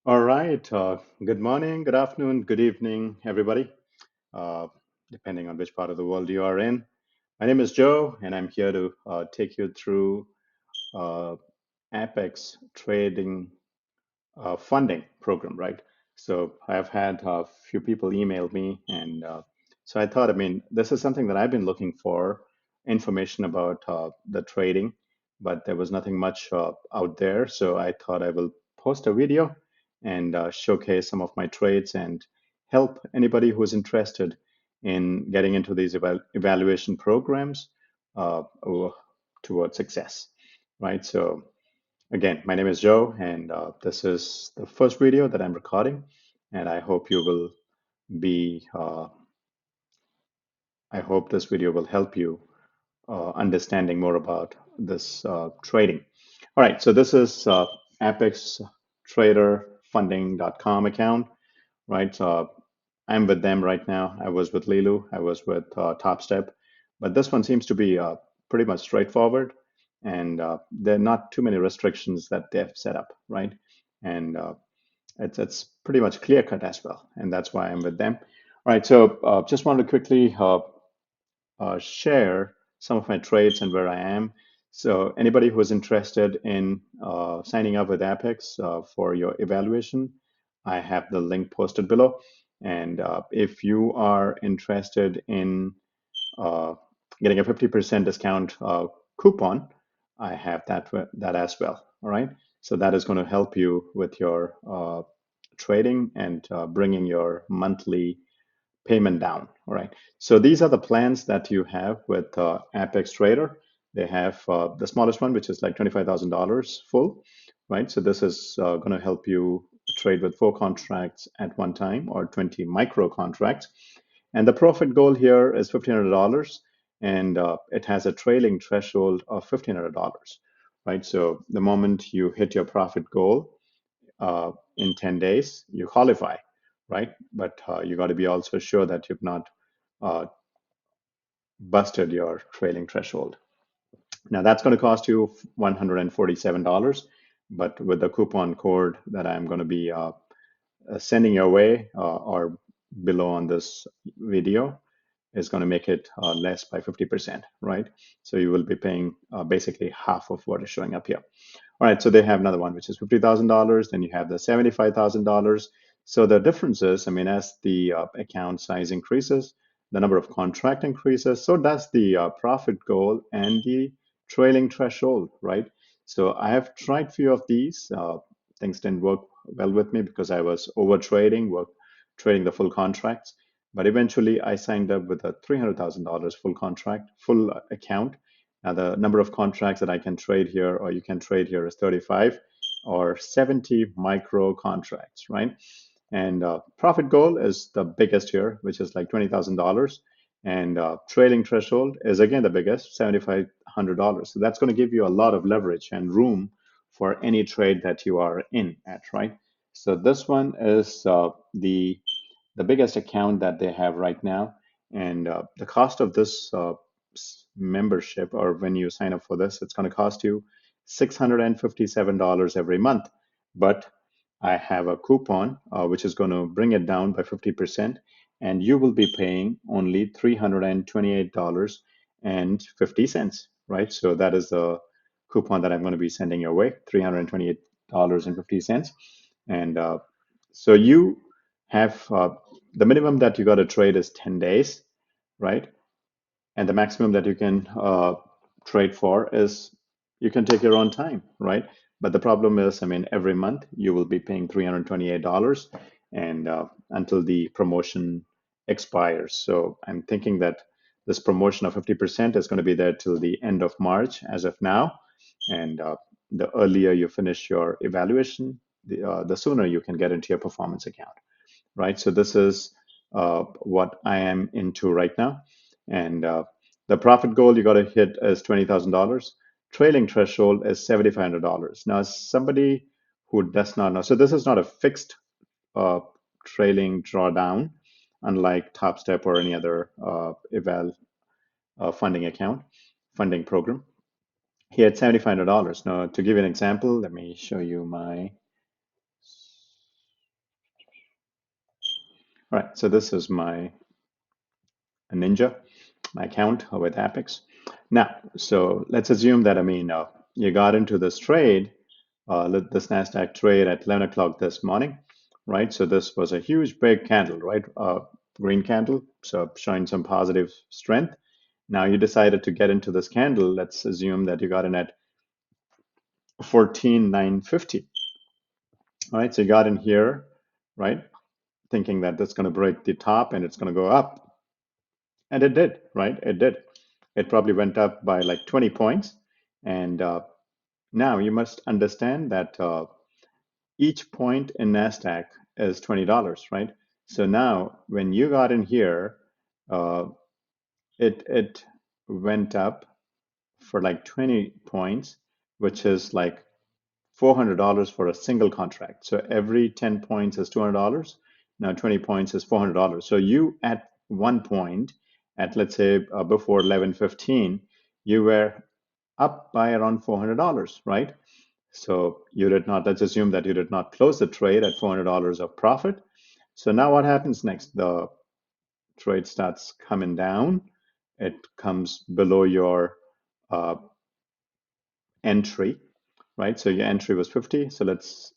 All right. Good morning, good afternoon, good evening, everybody, uh, depending on which part of the world you are in. My name is Joe, and I'm here to take you through uh, Apex Trading funding program, right? So I've had a few people email me, and so I thought, this is something that I've been looking for information about the trading, but there was nothing much out there. So I thought I will post a video and showcase some of my trades and help anybody who is interested in getting into these evaluation programs towards success, right? So again, my name is Joe, and this is the first video that I'm recording, and be, I hope this video will help you understanding more about this trading. All right, so this is ApexTraderFunding.com account, right? I'm with them right now. I was with Lilu, I was with TopStep, but this one seems to be pretty much straightforward, and there are not too many restrictions that they've set up, right? And it's pretty much clear cut as well, and that's why I'm with them. All right, so just wanted to quickly share some of my trades and where I am. So anybody who is interested in signing up with Apex for your evaluation, I have the link posted below. And if you are interested in uh, getting a 50% discount coupon, I have that as well. All right. So that is going to help you with your trading and bringing your monthly payment down. All right. So these are the plans that you have with Apex Trader. They have the smallest one, which is like $25,000 full, right? So this is going to help you trade with 4 contracts at one time or 20 micro contracts. And the profit goal here is $1,500, and it has a trailing threshold of $1,500, right? So the moment you hit your profit goal, in 10 days, you qualify, right? But you got to be also sure that you've not uh, busted your trailing threshold. Now that's going to cost you $147, but with the coupon code that I'm going to be sending your way or below on this video is going to make it less by 50%, right? So you will be paying basically half of what is showing up here. All right, so they have another one, which is $50,000. Then you have the $75,000. So the difference is, as the account size increases, the number of contract increases, so does the profit goal and the trailing threshold, right? So I have tried few of these. Things didn't work well with me because I was over trading, trading the full contracts. But eventually, I signed up with a $300,000 full contract, full account. Now, the number of contracts that I can trade here, or you can trade here, is 35 or 70 micro contracts, right? And profit goal is the biggest here, which is like $20,000. And trailing threshold is again the biggest, $7,500. So that's going to give you a lot of leverage and room for any trade that you are in at, right? So this one is the biggest account that they have right now. And the cost of this membership, or when you sign up for this, it's going to cost you $657 every month. But I have a coupon which is going to bring it down by 50%, and you will be paying only $328.50, right? So that is the coupon that I'm going to be sending your way, $328.50. And so you have the minimum that you got to trade is 10 days, right? And the maximum that you can trade for is you can take your own time, right? But the problem is, every month you will be paying $328 and until the promotion expires. So I'm thinking that this promotion of 50% is going to be there till the end of March as of now. And the earlier you finish your evaluation, the sooner you can get into your performance account, right? So this is what I am into right now. And the profit goal you got to hit is $20,000. Trailing threshold is $7,500. Now, somebody who does not know, so this is not a fixed uh, trailing drawdown, unlike TopStep or any other eval funding account, funding program. Here at $7,500. Now, to give you an example, let me show you my All right, so this is my Ninja, my account with Apex. Now, so let's assume that, you got into this trade, this NASDAQ trade at 11 o'clock this morning, right? So this was a huge big candle, right? Green candle, so showing some positive strength. Now you decided to get into this candle. Let's assume that you got in at 14,950, all right? So you got in here, right? Thinking that that's going to break the top and it's going to go up. And it did, right? It did. It probably went up by like 20 points. And now you must understand that each point in NASDAQ is $20, right? So now when you got in here, uh, it went up for like 20 points, which is like $400 for a single contract. So every 10 points is $200. Now 20 points is $400. So you at one point at, let's say, before 11:15, you were up by around $400, right? So you did not, let's assume that you did not close the trade at $400 of profit. So now what happens next? The trade starts coming down. It comes below your uh, entry, right? So your entry was 50. So let's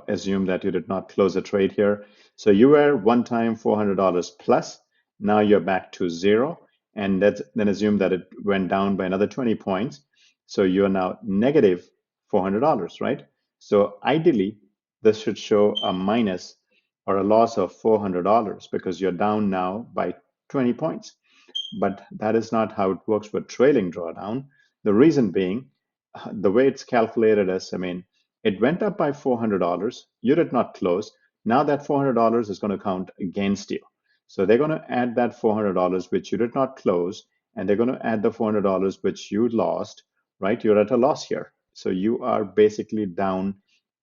assume that you did not close a trade here. So you were one time $400 plus. Now you're back to zero. And then assume that it went down by another 20 points. So you're now negative $400, right? So ideally, this should show a minus or a loss of $400 because you're down now by 20 points. But that is not how it works with trailing drawdown. The reason being, the way it's calculated is, it went up by $400. You did not close. Now that $400 is going to count against you. So they're going to add that $400 which you did not close, and they're going to add the $400 which you lost, right? You're at a loss here. So you are basically down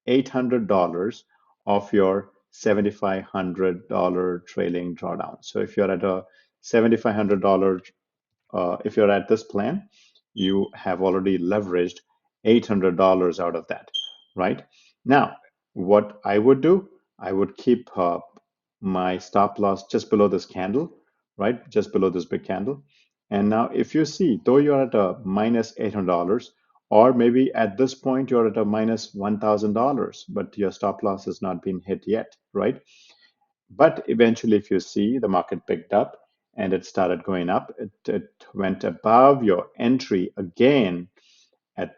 $800 of your $7,500 trailing drawdown. So if you're at a $7,500, if you're at this plan, you have already leveraged $800 out of that, right? Now, what I would do, I would keep my stop loss just below this candle, right? Just below this big candle. And now, if you see, though you're at a minus $800, or maybe at this point you're at a minus $1,000, but your stop loss has not been hit yet, right? But eventually, if you see, the market picked up and it started going up. It went above your entry again. At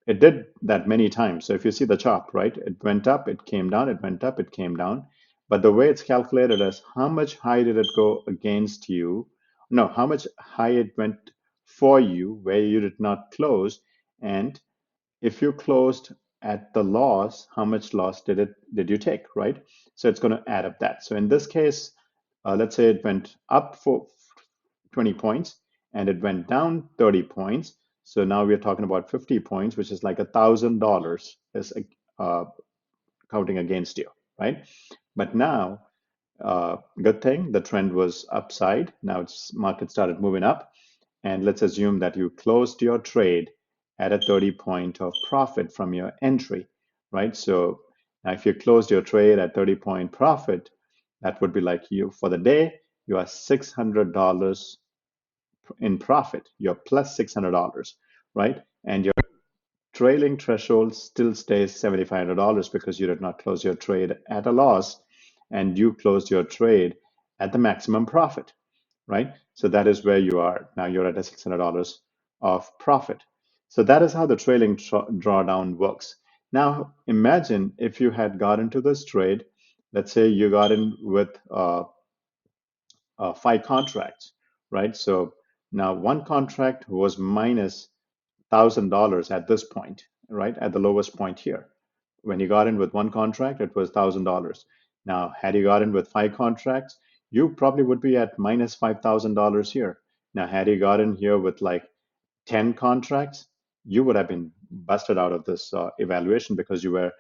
It did that many times. So if you see the chart, right, it went up, it came down, it went up, it came down. But the way it's calculated is how much high did it go against you? No, how much high it went for you where you did not close, and if you closed at the loss, how much loss did you take, right? So it's going to add up that. So in this case, let's say it went up for 20 points and it went down 30 points. So now we're talking about 50 points, which is like $1,000 is uh, counting against you, right? But now, good thing the trend was upside. Now it's market started moving up, and let's assume that you closed your trade at a 30 point of profit from your entry, right? So now if you closed your trade at 30 point profit, that would be like you for the day, you are $600 in profit. You're plus $600, right? And your trailing threshold still stays $7,500 because you did not close your trade at a loss and you closed your trade at the maximum profit, right? So that is where you are. Now you're at a $600 of profit. So that is how the trailing drawdown works. Now imagine if you had got into this trade, let's say you got in with 5 contracts, right? So now one contract was minus $1,000 at this point, right? At the lowest point here. When you got in with one contract, it was $1,000. Now, had you got in with 5 contracts, you probably would be at minus $5,000 here. Now, had you got in here with like 10 contracts, you would have been busted out of this evaluation because you were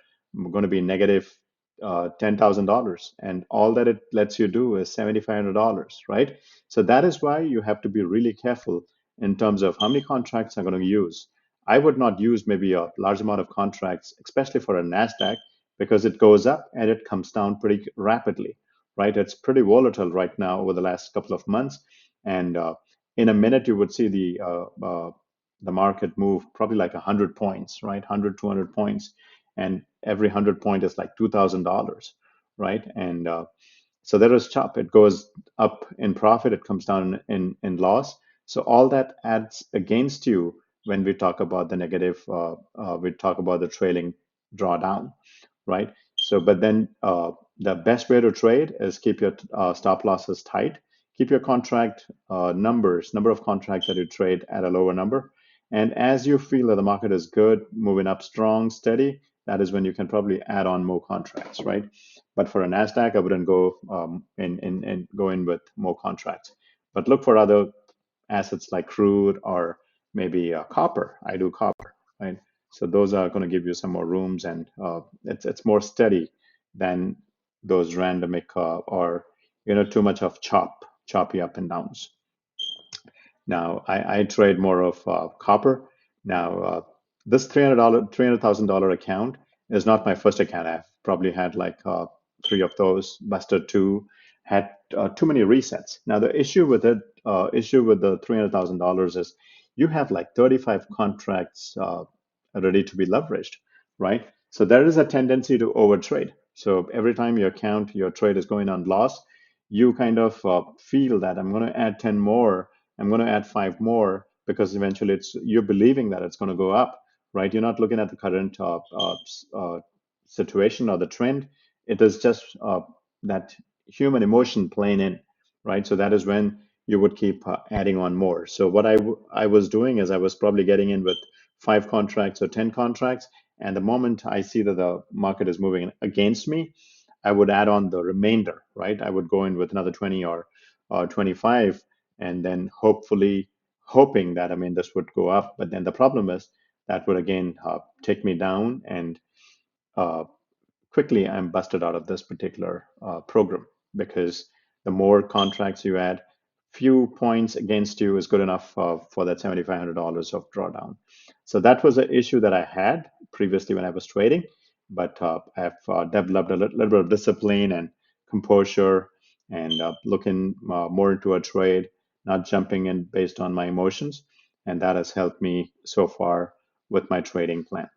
going to be negative $10,000. And all that it lets you do is $7,500, right? So that is why you have to be really careful in terms of how many contracts I'm going to use. I would not use maybe a large amount of contracts, especially for a NASDAQ, because it goes up and it comes down pretty rapidly, right? It's pretty volatile right now over the last couple of months, and in a minute you would see the market move probably like 100 points, right? 100, 200 points, and every 100 point is like $2,000, right? And so there is chop. It goes up in profit, it comes down in loss. So all that adds against you when we talk about the negative, we talk about the trailing drawdown, right? So, but then the best way to trade is keep your stop losses tight, keep your contract number of contracts that you trade at a lower number. And as you feel that the market is good, moving up strong, steady, that is when you can probably add on more contracts, right? But for a Nasdaq, I wouldn't go in go in with more contracts. But look for other assets like crude or maybe copper. I do copper, right? So those are going to give you some more rooms, and it's more steady than those randomic or too much of choppy up and downs. Now, I trade more of copper. Now, this $300,000 account is not my first account. I've probably had like three of those, busted two, had too many resets. Now, the issue with the $300,000 is you have like 35 contracts ready to be leveraged, right? So there is a tendency to overtrade. So every time your trade is going on loss, you kind of feel that I'm going to add 10 more, I'm going to add five more, because eventually you're believing that it's going to go up, right? You're not looking at the current situation or the trend. It is just that human emotion playing in, right? So that is when you would keep adding on more. So what I was doing is I was probably getting in with five contracts or 10 contracts. And the moment I see that the market is moving against me, I would add on the remainder, right? I would go in with another 20 or 25, and then hoping that, I mean, this would go up. But then the problem is that would again take me down, and uh, quickly I'm busted out of this particular program, because the more contracts you add, few points against you is good enough for that $7,500 of drawdown. So that was an issue that I had previously when I was trading, but I've developed a little bit of discipline and composure, and looking more into a trade, not jumping in based on my emotions. And that has helped me so far with my trading plan,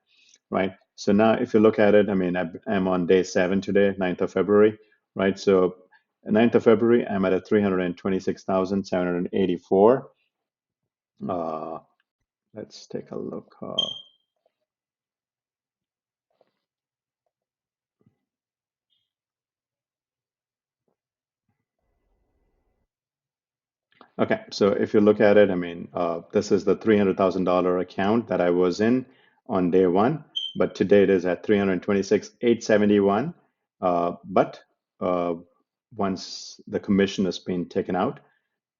right? So now if you look at it, I mean, I'm on day 7 today, 9th of February, right? So 9th of February, I'm at a 326,784. Uh, let's take a look. Okay, so if you look at it, I mean, this is the $300,000 account that I was in on day 1, but today it is at 326,871. But once the commission has been taken out,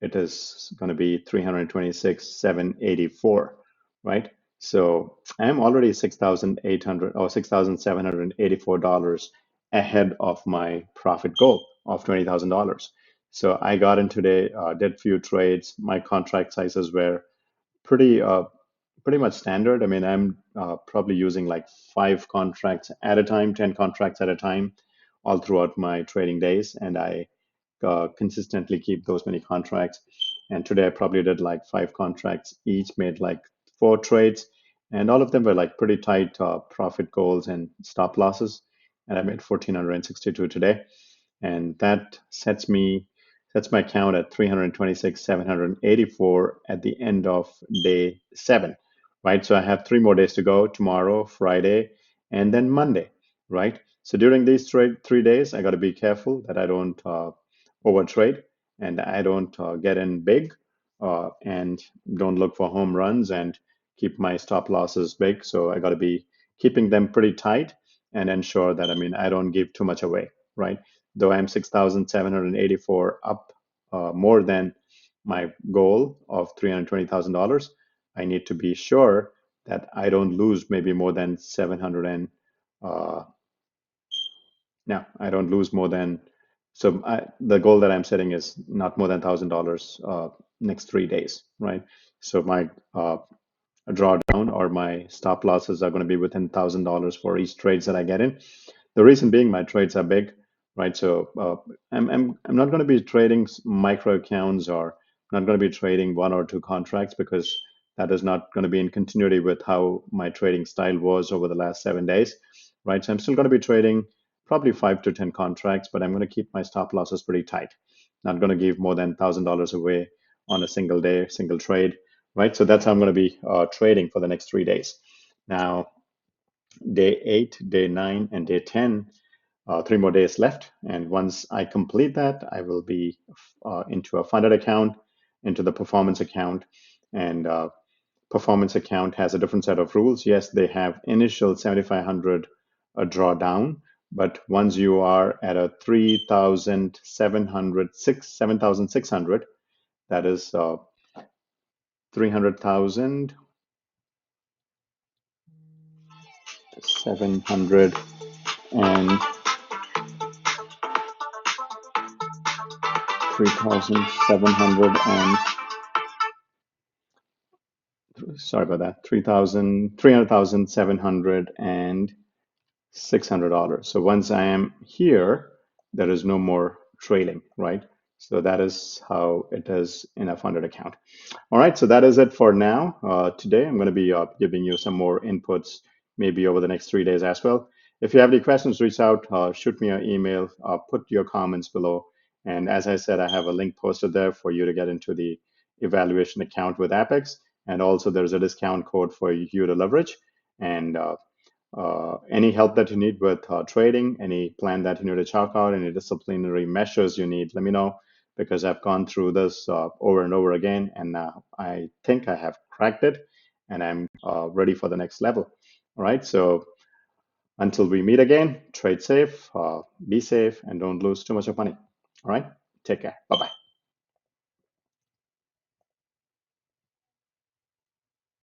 it is going to be 326,784, right? So I'm already 6,800 or $6,784 ahead of my profit goal of $20,000. So I got in today, did few trades. My contract sizes were pretty pretty much standard. I mean, I'm probably using like 5 contracts at a time, 10 contracts at a time, all throughout my trading days, and I consistently keep those many contracts. And today I probably did like 5 contracts each, made like 4 trades, and all of them were like pretty tight profit goals and stop losses. And I made 1,462 today, and that sets my count at 326,784 at the end of day 7, right? So I have 3 more days to go: tomorrow, Friday, and then Monday, right? So during these 3 days, I got to be careful that I don't overtrade, and I don't get in big, and don't look for home runs, and keep my stop losses big. So I got to be keeping them pretty tight, and ensure that, I mean, I don't give too much away, right? Though I'm 6,784 up, more than my goal of $320,000, I need to be sure that I don't lose maybe more than 700 and uh, no, I don't lose more than, the goal that I'm setting is not more than $1,000 next 3 days, right? So my drawdown or my stop losses are going to be within $1,000 for each trades that I get in. The reason being, my trades are big. right? So I'm not going to be trading micro accounts, or not going to be trading one or two contracts, because that is not going to be in continuity with how my trading style was over the last 7 days, right? So I'm still going to be trading probably 5 to 10 contracts, but I'm going to keep my stop losses pretty tight. Not going to give more than $1,000 away on a single day, single trade, right? So that's how I'm going to be trading for the next 3 days. Now, day 8, day 9, and day 10, 3 more days left. And once I complete that, I will be into a funded account, into the performance account. And performance account has a different set of rules. Yes, they have initial 7,500 drawdown, but once you are at a 3,700, 7,600, that is 300,000, 700, and 3,700 and sorry about that, 300,700 and $600. So once I am here, there is no more trailing, right? So that is how it is in a funded account. All right, so that is it for now. Today, I'm going to be giving you some more inputs, maybe over the next 3 days as well. If you have any questions, reach out, shoot me an email, put your comments below. And as I said, I have a link posted there for you to get into the evaluation account with Apex. And also, there's a discount code for you to leverage. And any help that you need with trading, any plan that you need to chalk out, any disciplinary measures you need, let me know, because I've gone through this over and over again, and I think I have cracked it, and I'm ready for the next level. All right, so until we meet again, trade safe, be safe, and don't lose too much of money. All right, take care. Bye bye.